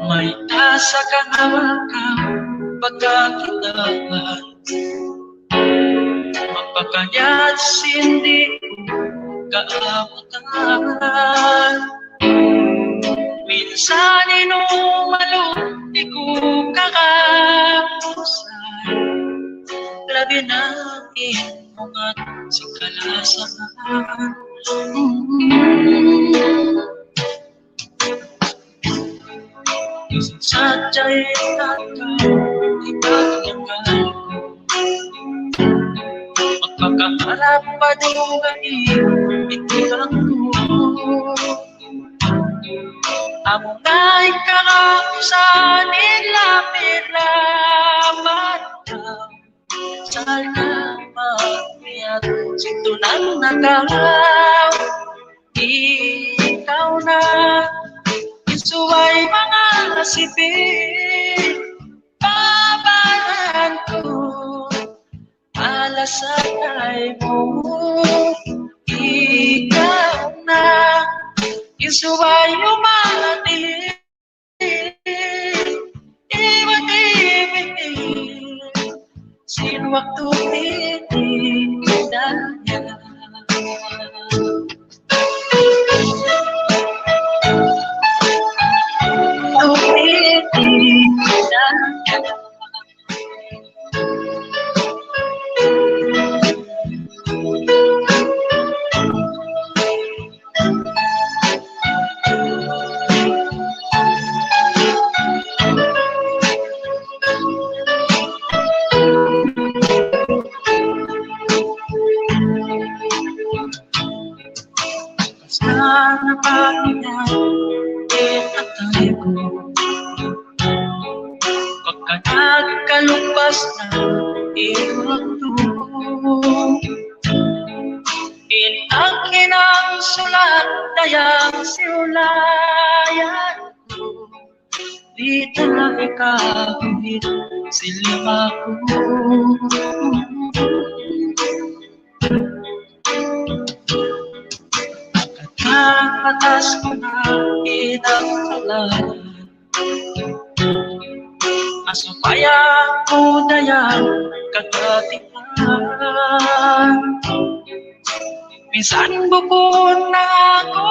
May asa ka na ka pagkakitaan, mapakanyat sindi kaabutan. Minsan inumalo di ko kakapusan, labi na imungat si kalasahan. Sadya'y ipagyakan ko, magpakaharap pa doon itigang ko. Amo na'y kakakusan ilapit laman daw, salamat niya't sinto ng nagaw. Ikaw na isuway mga sipin, babalan ko, alasay mo. Ikaw na isuway umati, ibat-ibig, sinwaktu tinidaya. Sana pahinga itatay ko, pagka nagkalumpas na iwag doon. Inakin ang sulat dayang siulayan ko, di na ikahit siling ako. Atas ko na inakalan, asupaya ko dayang kagatikan. Minsan bukod na ako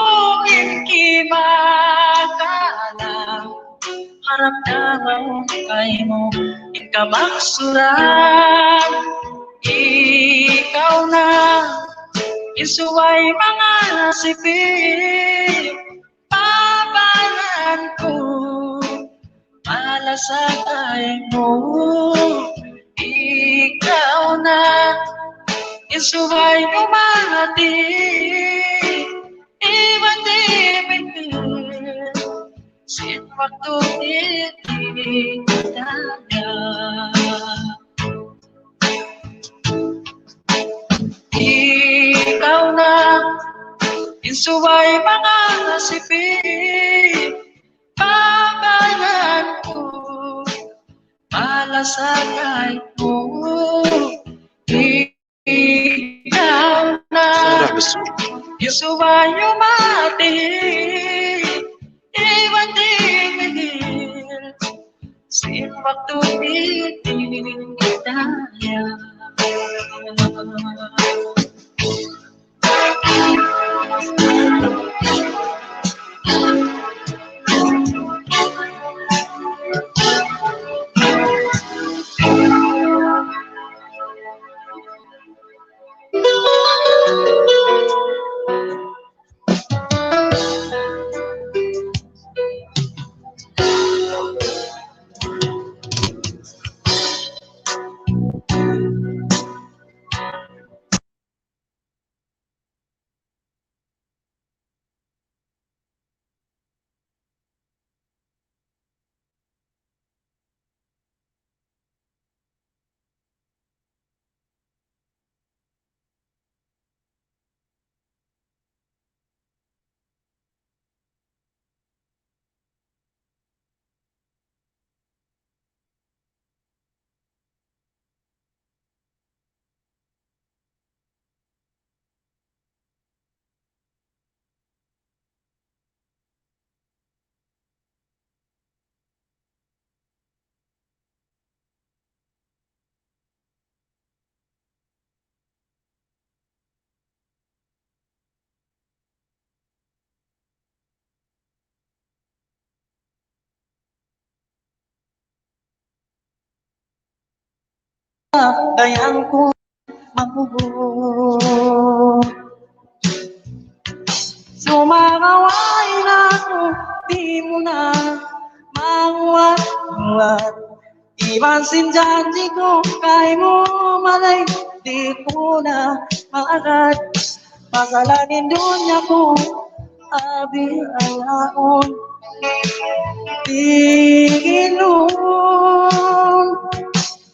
ikimakala, harap na kay mo ikamaksuran. Ikaw na isuway mga sipin, babalan ko, malasakay mo. Ikaw na isuway umati, ibat-ibig, sinwaktu tinidaya. Ikaw na isuway mga sipin, babalan ko, malasakay mo. Ikaw na isuway umati, ibat-ibig, sinwaktu tinidaya. Dayan ko mabubuo. Sumakaway na ako, di mo na mauwat-uwat. Ipansin janji ko, kay mo malay, di ko na maagad. Pasalanin dunya ko, abi ayaon. Tingin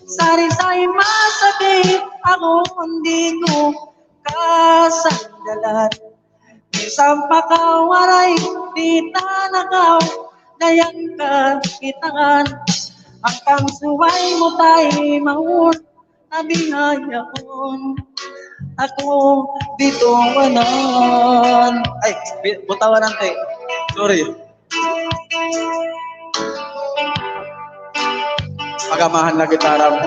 sari-sari masakit, ako hindi ko kasandalan. Isang pakawaray, di tanakaw, dayang kakitaan. Ang pangsuway mo tayo maun, nabihayaon. Ako bitawanan. Ay, bitawanan tayo. Sorry. Pagamahan na gitara mo.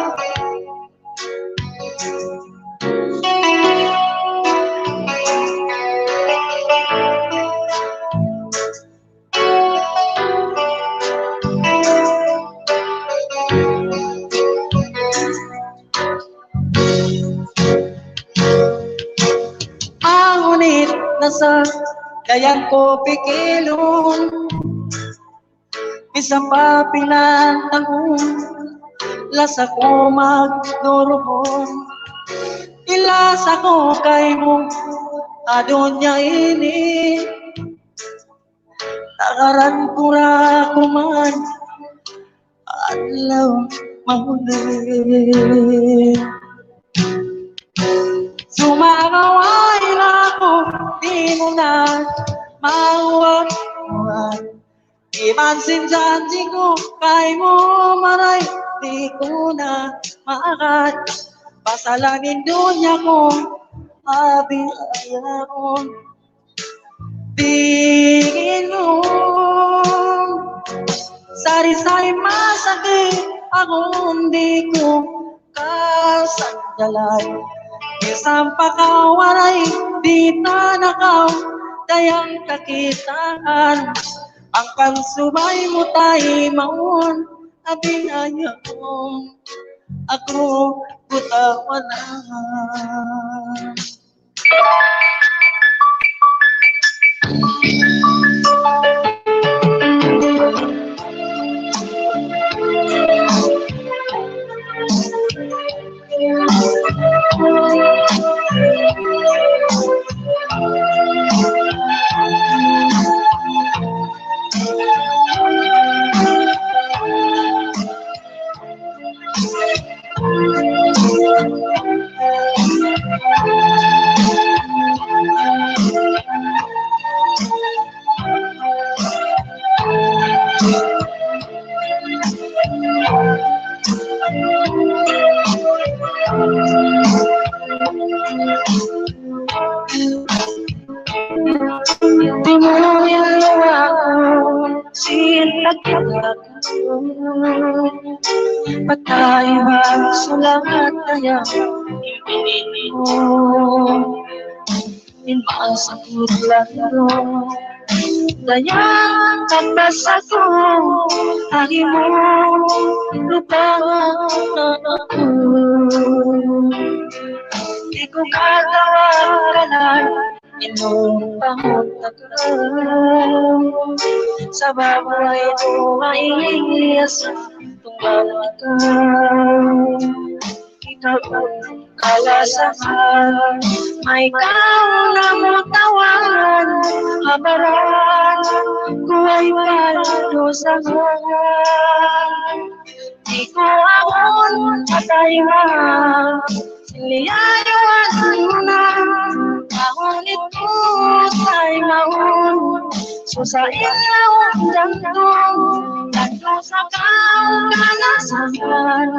Nasa dayan ko pikilon, isang pa pinatahon, lasa ko magduruhon. Ilasa ko kay mo, adon niya ini, takaran pura kuman, adlaw mahuli. Sumakaway na ako, di mo na mauwat-uwat. Ipansin janji ko, kay mo maray, di ko na maagad. Pasalanin dunya ko, abi ayaon. Tingin mo, sari-sari masakit, ako hindi ko kasandalan. Isang pakawaray, di tanakaw, dayang kakitaan. Ang pansubay mo tayo maun, abinayaon. Ako butawanan. Di mo niluwa ko, sinagkagak ko. Patay ba sa lahat kaya ibinin mo? Inmasa kurlaro, dayang tapas ako, lagi mo lupawan na ako. Di ko katawaran, inong pangutagal. Sa baboy tumaiyas, tunggal ikaw. Ikaw ang kalasahan, may ikaw na mo tawan. Habaran ko ay palusahan. Di ko akon patayman, sinliyayuan mo na. Ngunit po tayo maun, susain na undang-dong. Tatlo sa kalasahan,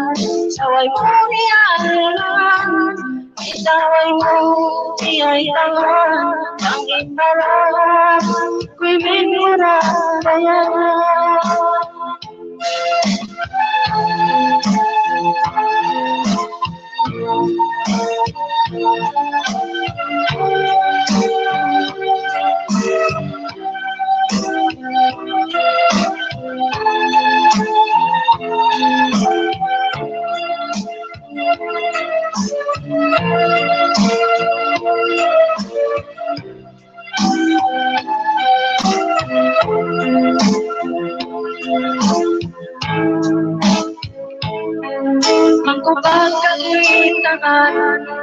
saway mo niyalan. Itaway mo, iyay tangan, ang ibarang, ko'y binura bayan. pagkakulitangan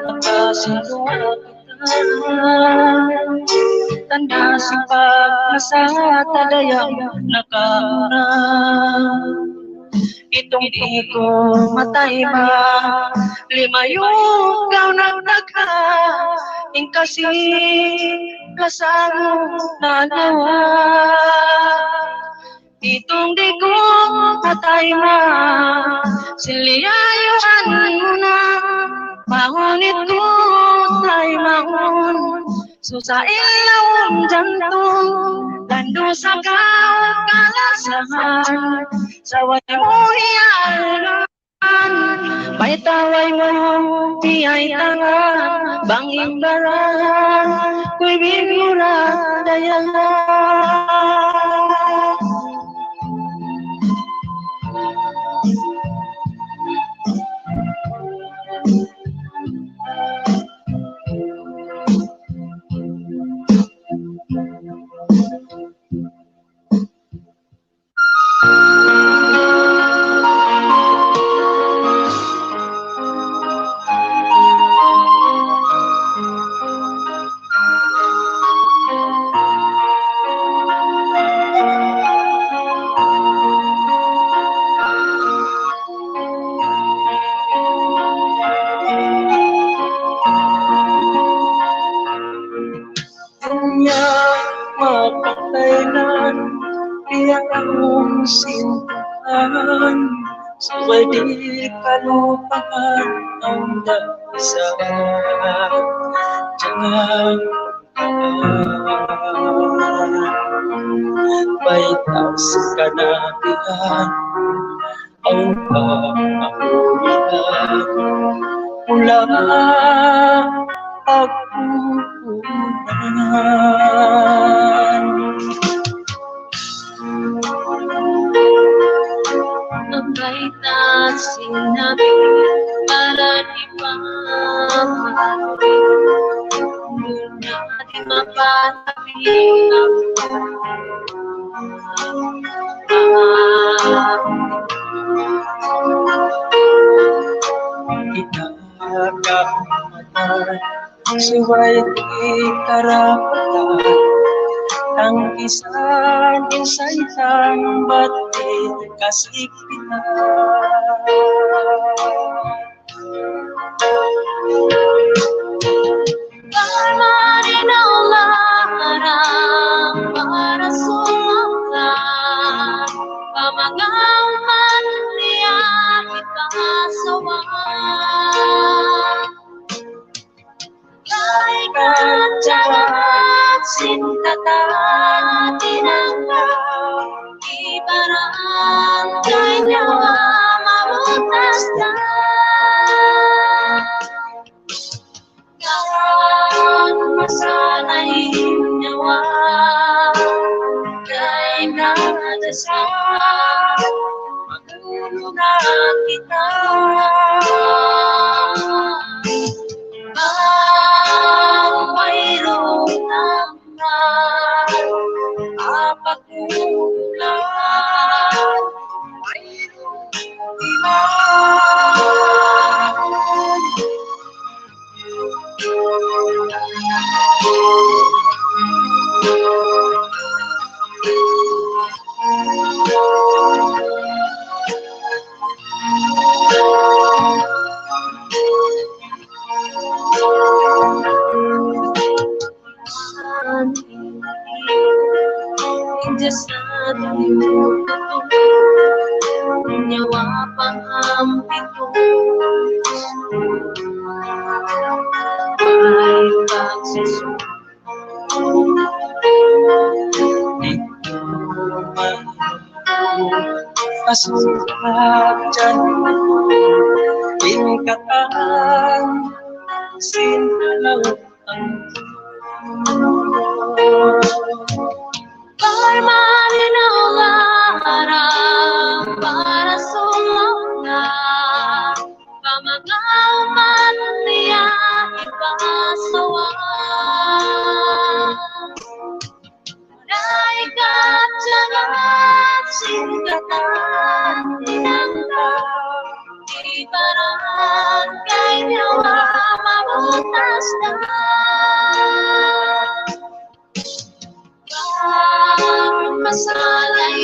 nakasigawa kita. Tanda sa pagkasata dayang nakamura. Itong di ko matay ba limayong gaw nagdagha ing kasi lasang nagawa. Itong di ko matay ba siliyayuan mo na mangunit ko tay mangun susa ilawang jantong lando sa kalasahan saway mo iyalan may taway mo piyay tangan banging baran kuy bigura dayalan. Mapagkailan iyang akong sintahan sabay di kalupahan ang isa jangan baitas kanabihan ang pag-ahulihan mula pagpupunan. Ang baitas sinabi para di pamahari dunya di mapatabi ang kinakamatay siway di karapatan ang isang insaytan ba't kasikpitan. Pagmarinaularang para sumaklan pamangauman niya ipasawan kaikat jagat sintatan tinanggaw ibaran kay nyawa mamutasdan kan masanay nyawa kay nadasal magulungan kita ang mayroong naman apakulan mayroong iman. Jasad nyawa pangampito ay pagsusunod dito man pasukat dyan tingkatan sinalaw ang pagmarinaularang para sumaklan pamangauman niya ipasawan naikat jagat singkatan tinanggaw ibaran nyawa mabutas na masalay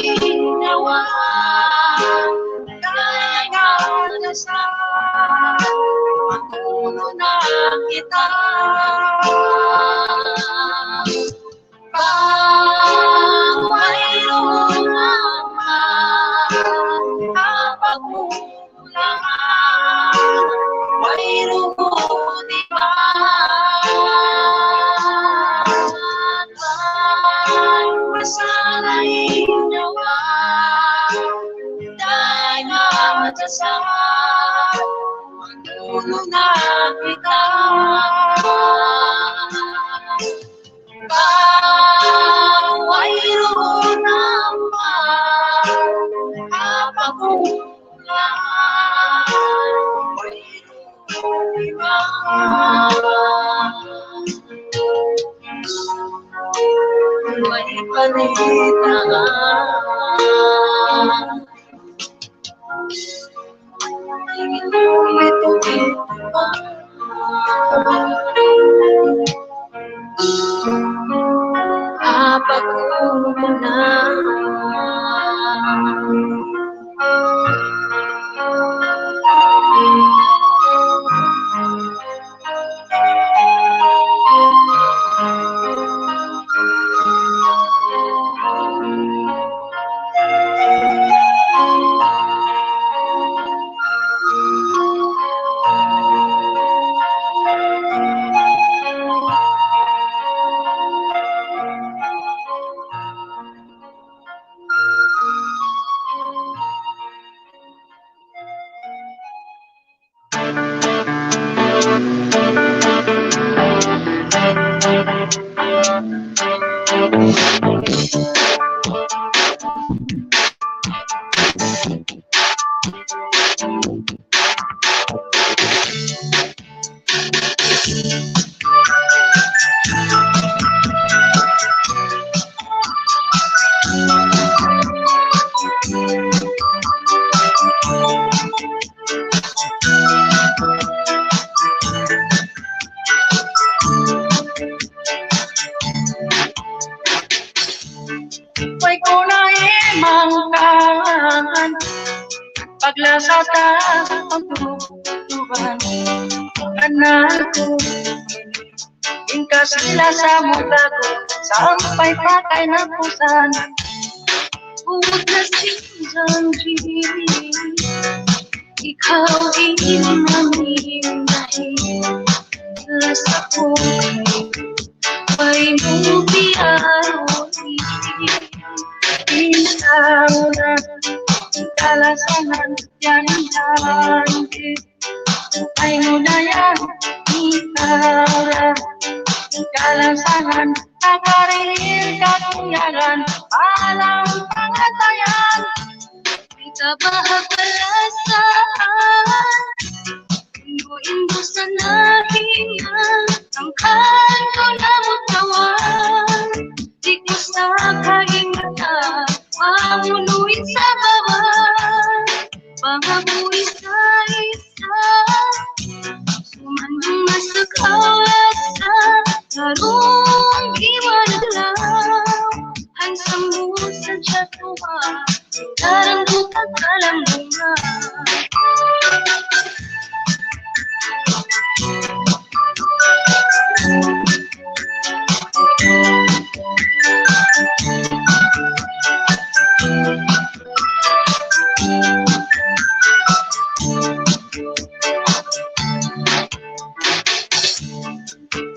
nyawa kaya sa patulo na kita pag mayroon naman kapagkulangan mayroon iba masalay nyawa dahil matasama patulo na kita mayroon naman kapagkulangan mayroon iba may palitan ito pa kapagkulangan May kunay mangkangan paglasa ta ang tutuban kanako ingka sila sa mundo ko sampai patay na pusan huwag na sinjanji ikaw imaminahin lasa ko ay mubiaroni Ikaw na kalasangan yan janji ay mudayan ikaw na kalasangan nakarin kakuyagan alam pangatayan ikabahabalasaan indo sa nahiyan ang kanto na mutawan di ko sa kaingatan mamuluin sa bawat pangabuhi sa isa sumandong nasa kawasan larong iwanaglaw hansang mo sa jatuwa darang butang kalang bunga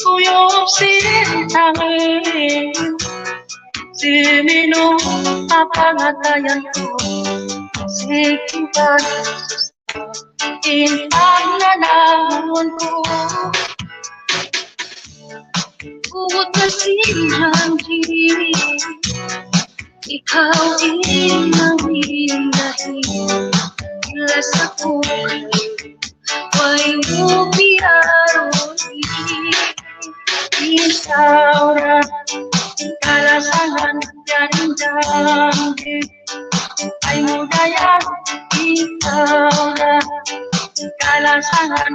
Kuyong sintangin sinino papangatayan ko sikipan inpagnanahon ko huwag na sinjanji ikaw imaminahin lasa ko ay mubiaroni ikaw na kalasangan yan janji ay mudayan ikaw na kalasangan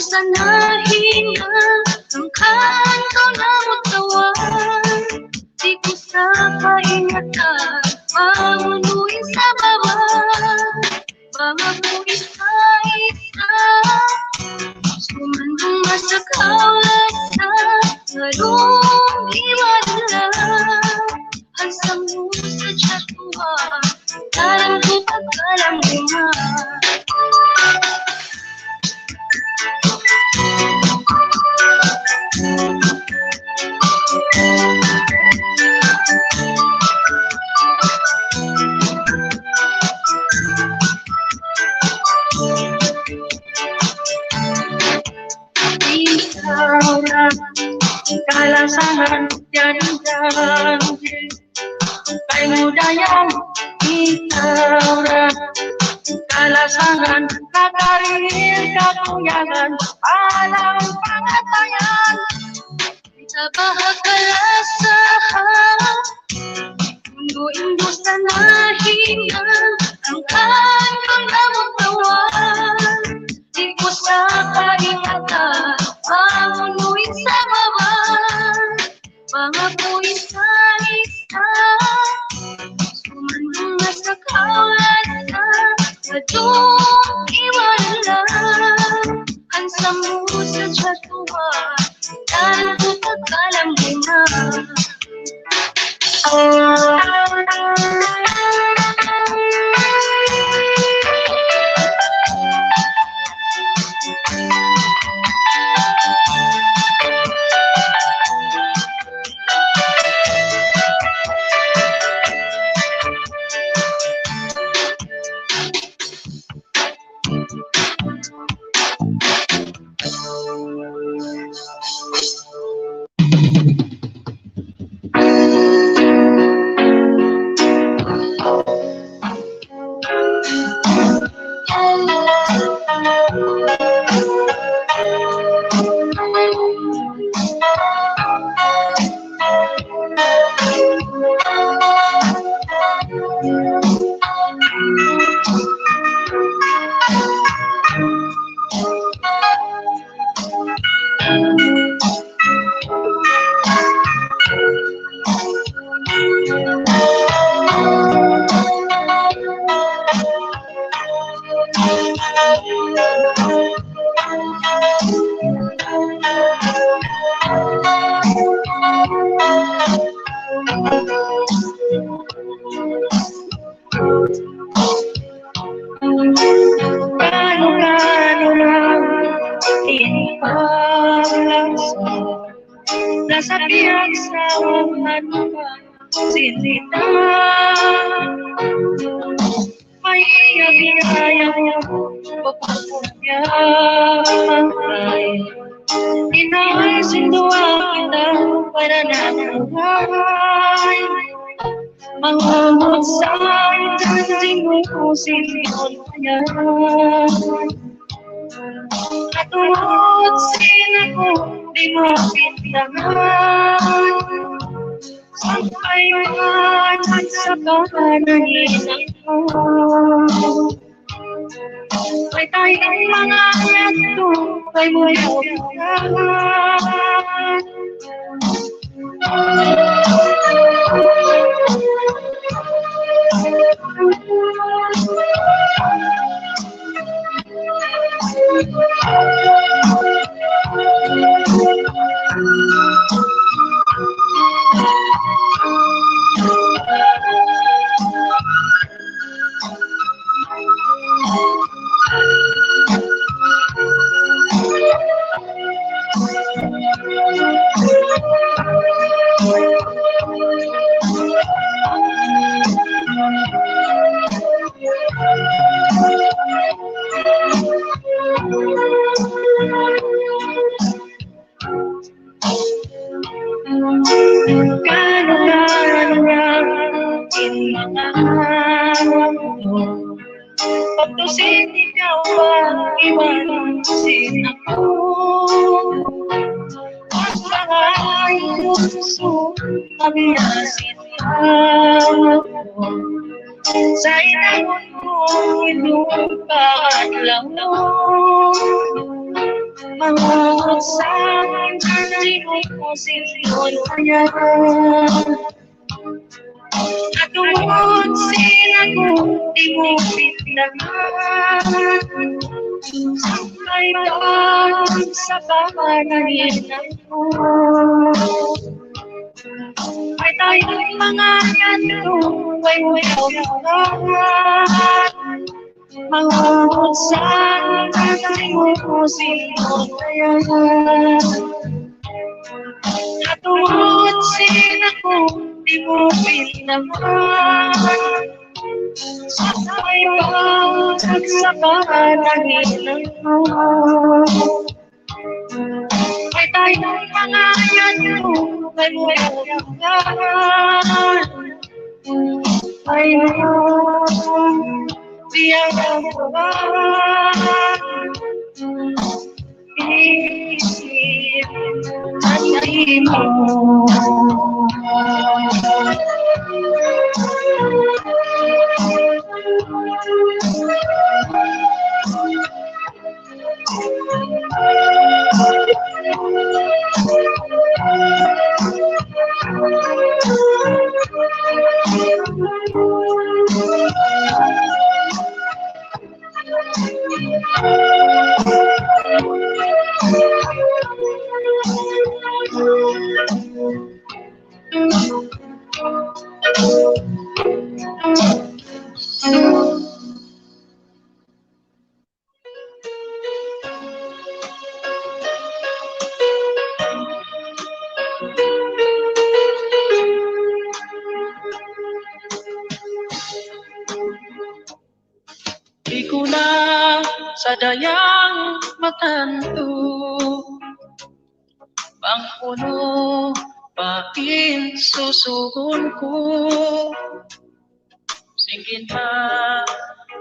sa nahingan ang kanto na matawan. Di ko sa kaingatan pangunuin sa baba. Mga ko isa-isa sumandong sa kawasan. Ngalong iwala hansang mo sa tiyatuhan. Tarang ko pagkalambuhan. Ikaw na kalasangan yan kay mudayang. Ikaw na kalasangan kakaril kakuyangan alang pangatayan. Sa bahagalasahan mundo sa nahingan ang kanto na matawan. Di ko sa kaingatan pangunuin sa baba. Mga ko isa-isa sumandong sa kawasan. Ngalong iwala hansang mo sa tiyatuhan. Tarang ko pagkalambuhan. Nasa pihak sa ulan sinita may iyak-iyak papapagyahay. Inaisinduwa kita para nabuhay. Mangungot sa dancing mo sinyon kaya. Katulad sinako di mo pintangan. Sampai man sa kanahinan ko. May tayong mga yato kay mo pintangan. Pagtusin ikaw ang iwasin ako. Ang sangay puso pagyasin ako. Sa inangon mo inupakan lang mo. Mangusang sinusin kaya Atungod sinagot di mo pindahan Sampai doon sa panaginip mo Ay tayo'y mga yato ay walang Mangusang sinusin kaya Atungod sinagot di mo pindahan Sampai doon sa panaginip mo Ay tayo'y mga yato ay walang Ay noon Diyan ang isip at di mo Di ko na sadayang matanto Bang puno pakin susuhon ko Singin pa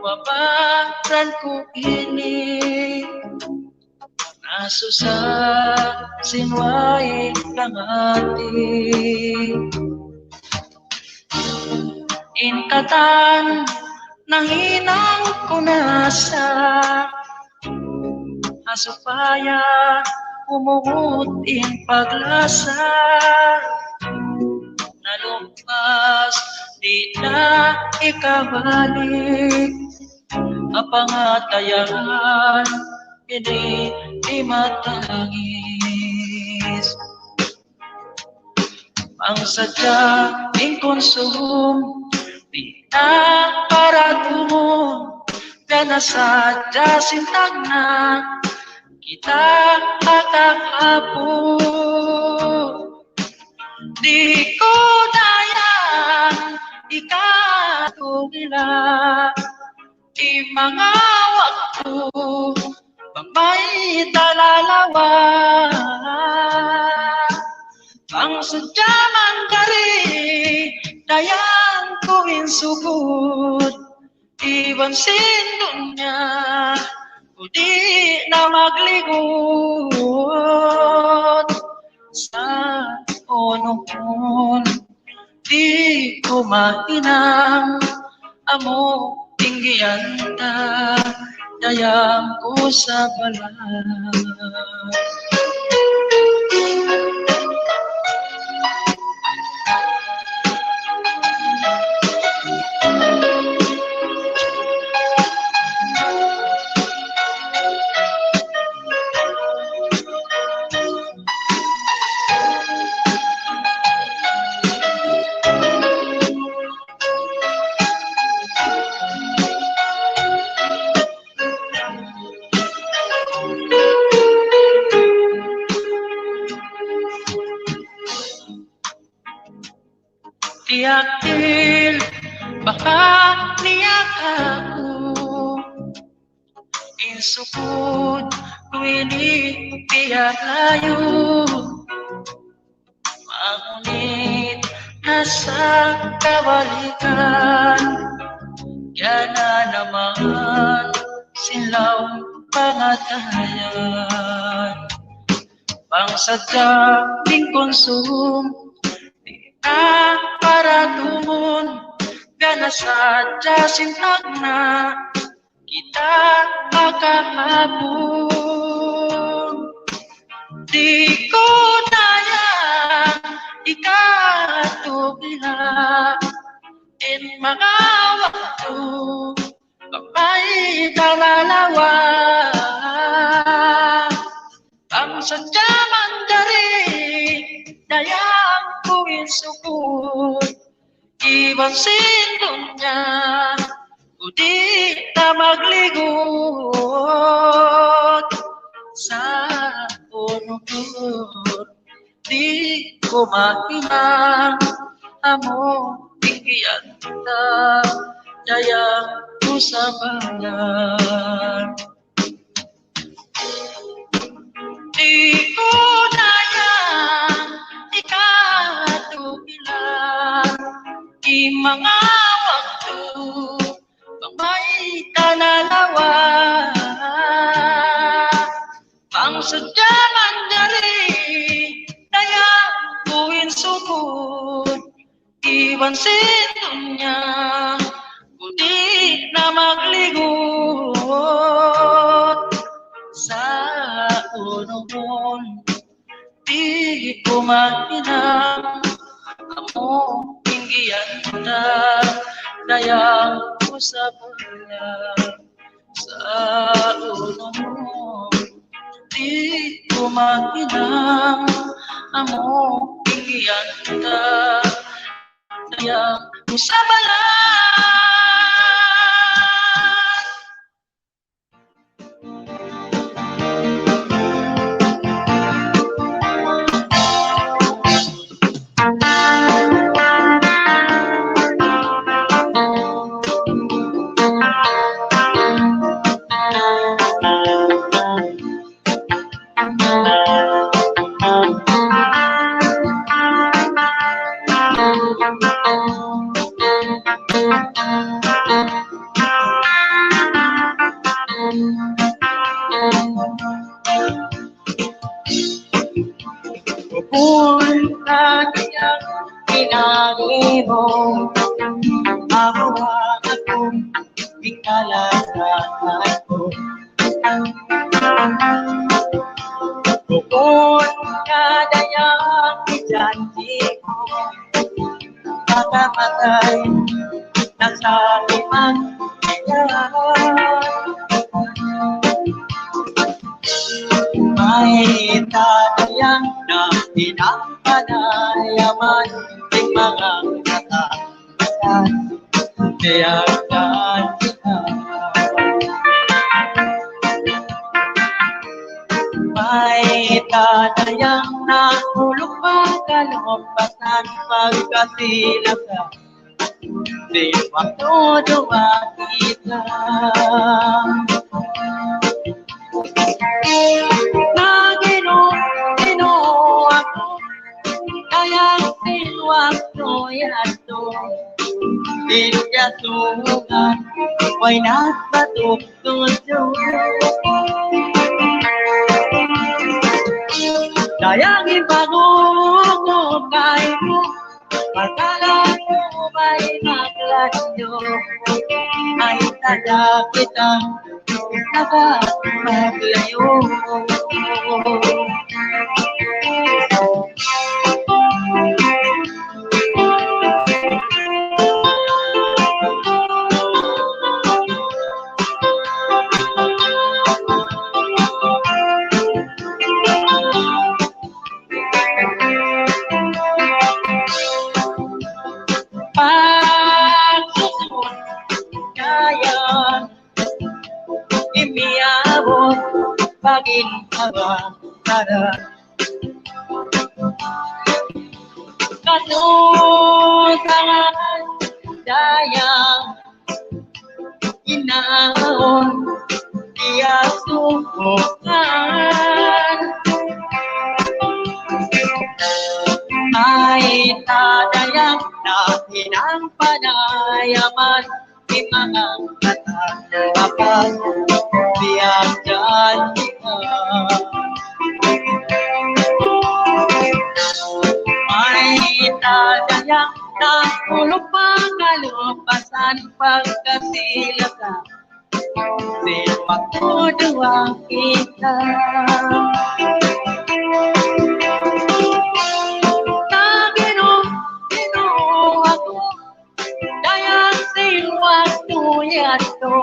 waparan ko ini Naso sa sinway lang ating Inkatan nang hinang ko nasa Asupaya umuutin paglasa Nalumpas di na ikabalik Apangatayan hindi di matangis Ang sadya ng konsum Di na para tumong Gana sadya sintag na Kita kakahapon Di ko dayang ikatugila Di mga waktu Pamay talalawa Ang sadyaman kari Dayang ko insugod Iwan sindunya Di na magligot Sa onong Di ko mahinang Amo tinggian ta Dayang ko sa balat Tiyakil baka niyak ako Insukod kuwili piyalayo Mangunit nasa kabalikan Yana naman silang pangatayan Pangsadya ng konsum Na para tumon Gana sadya sintag na Kita kakahapon mga waktu Bapay kalalawa Ang sadyaman dari Dayang kuwin sukut Iwan sindunya Udi na magligot Sa unod Di ko mahinang Amo tinggian kita Dayang usabayan Di ko dayang ikatugilan Di mga waktu Pamay kalalawa Ang sadyaman dari Dayang kuwin sukut Iwan sindunya Kundi na magligot Sa unod Di ko mahinang Amo tinggian kita Dayang usabayan Sa unod Di ko mahinang Amo tinggian kita Dayang usabayan Pupunta kayang pinagi mo Mabuha akong ikalasahan ko Pupunta kayang ijanji ko Makamatay na sa limang May tatayang na pinapadayaman ng mga katatasan Tiyagan kita May tatayang na hulog pagkalumpasan pagkasilakan Di waktu-dua kita Nagino ako Kaya sinwakto yato Tinyasugan May nagbatok tuyo Dayang ipagugugay mo Pagkala ko may nagladyo Ay tada kitang nakapaglayo Pagsusunod kaya imiabot paginhawa Katusangan dayang inaon Dia subukan May tadayang na pinapadayaman Di mga katatapan Biyak janji ka May tadayang na hulog pangalupasan Pagkasilakan Di waktu-dua kita Nagino ako Dayang yato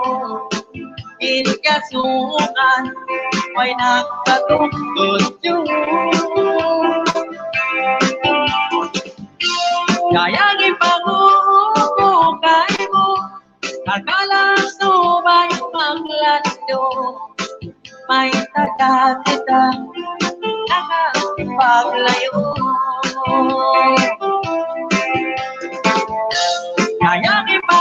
Inkasukan May nakatututyo Kaya ipag-uukay mo Akala subay maglasyo May taga kita Nakapaglayo